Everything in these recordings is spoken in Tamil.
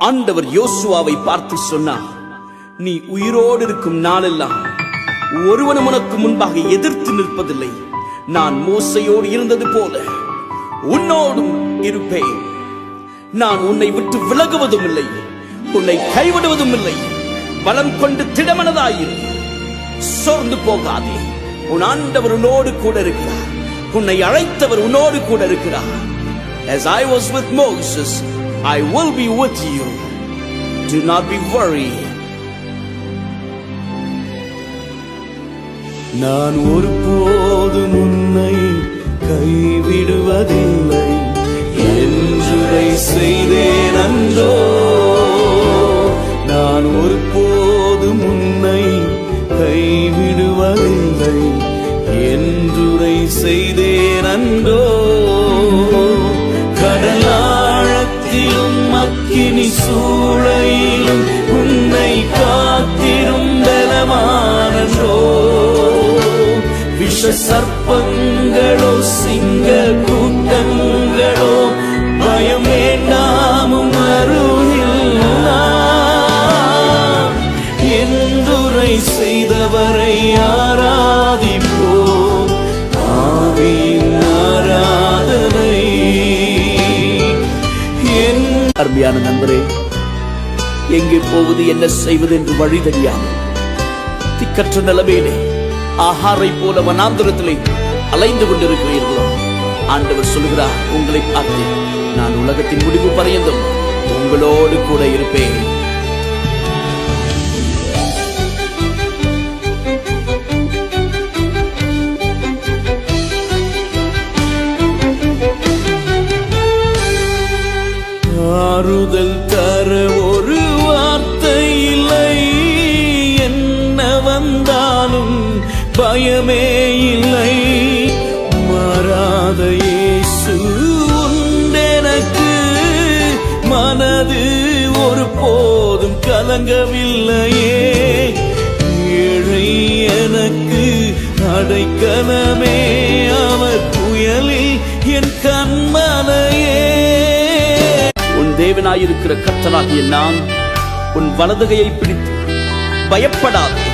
ஆண்டவர் யோசுவாவை பார்த்து சொன்னார், நீ உயிரோடு இருக்கும் நாளெல்லாம் ஒருவனும் உனக்கு முன்பாக எதிர்த்து நிற்பதில்லை. நான் மோசையோடு இருந்தது போல உன்னோடும் இருப்பேன். நான் உன்னை விட்டு விலகுவதும் இல்லை, உன்னை கைவிடுவதும் இல்லை. பலம் கொண்டு திடமனதாயிரு, சோர்ந்து போகாதே. உன் ஆண்டவர் உன்னோடு கூட இருக்கிறார், உன்னை அழைத்தவர் உன்னோடு கூட இருக்கிறார். As I was with Moses, I will be with you. Do not be worried. நான் ஒருபோதும் உன்னை கைவிடுவதில்லை என்றுரை செய்தேன் அன்றோ. நான் ஒருபோதும் உன்னை கைவிடுவதில்லை என்றுரை செய்தேன் அன்றோ. கடலாழத்திலும் அக்கினி சூளையிலும் உன்னை காத்திரும் பலமானன்றோ. விஷ சர்ப்பங்களோ சிங்க கூட்டங்களோ பயம் வேண்டாமும் அருகில் என்றுரை செய்தவரை ஆராதிப்போம். ஆவியின் ஆராதனை. அருமையான நண்பரே, எங்கே போவது என்ன செய்வது என்று வழி தெரியாமல் திக்கற்ற நிலைமையிலே ஆகாரை போல வனாந்தரத்திலே அலைந்து கொண்டிருக்கிறீர்களோ, ஆண்டவர் சொல்கிறார் உங்களை பார்த்து, நான் உலகத்தின் முடிவு பரியந்தம் உங்களோடு கூட இருப்பேன். ஆறுதல் தர ஒரு வார்த்தை இல்லை, என்ன வந்தாலும் பயமே இல்லை. மாறாத இயேசு உண்டெனக்கு, மனது ஒரு போதும் கலங்கவில்லையே. ஏழை எனக்கு அடைக்கலமே, அவர் புயலில் என் கண்மலையே. உன் தேவனாயிருக்கிற கர்த்தனாகிய நான் உன் வலதுகையை பிடித்து பயப்படாதே,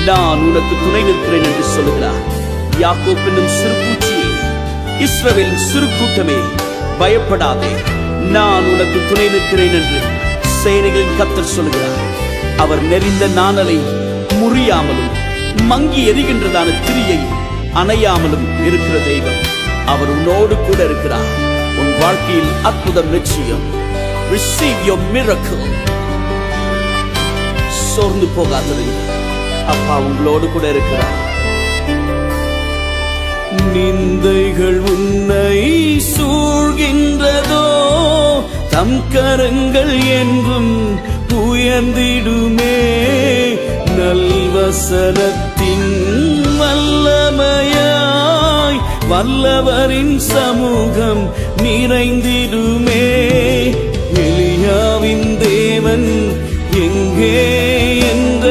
நான் உனக்கு துணை நிற்கிறேன் என்று சொல்லுகிறார். யாக்கோப் என்னும் சிறு பூச்சியே, இஸ்ரவேலின் சிறு கூட்டமே, பயப்படாதே, நான் உனக்கு துணை நிற்கிறேன் என்று சேனைகளின் கர்த்தர் சொல்லுகிறார். அவர் நெறிந்த நாணலை முறியாமலும் மங்கி எரிகின்றதான திரியை அணையாமலும் இருக்கிற தெய்வம். அவர் உன்னோடு கூட இருக்கிறார். உன் வாழ்க்கையில் அற்புதம் நிச்சயம். Receive your miracle. சோர்ந்து போகாதீர்கள், அப்பா உங்களோடு கூட இருக்கிறார். நிந்தைகள் உன்னை சூழ்கின்றதோ, தம் கரங்கள் என்றும் உயர்ந்திடுமே. நல்வசனத்தின் வல்லமையாய் வல்லவரின் சமூகம் நிறைந்திடுமே. எலியாவின் தேவன் எங்கே என்ற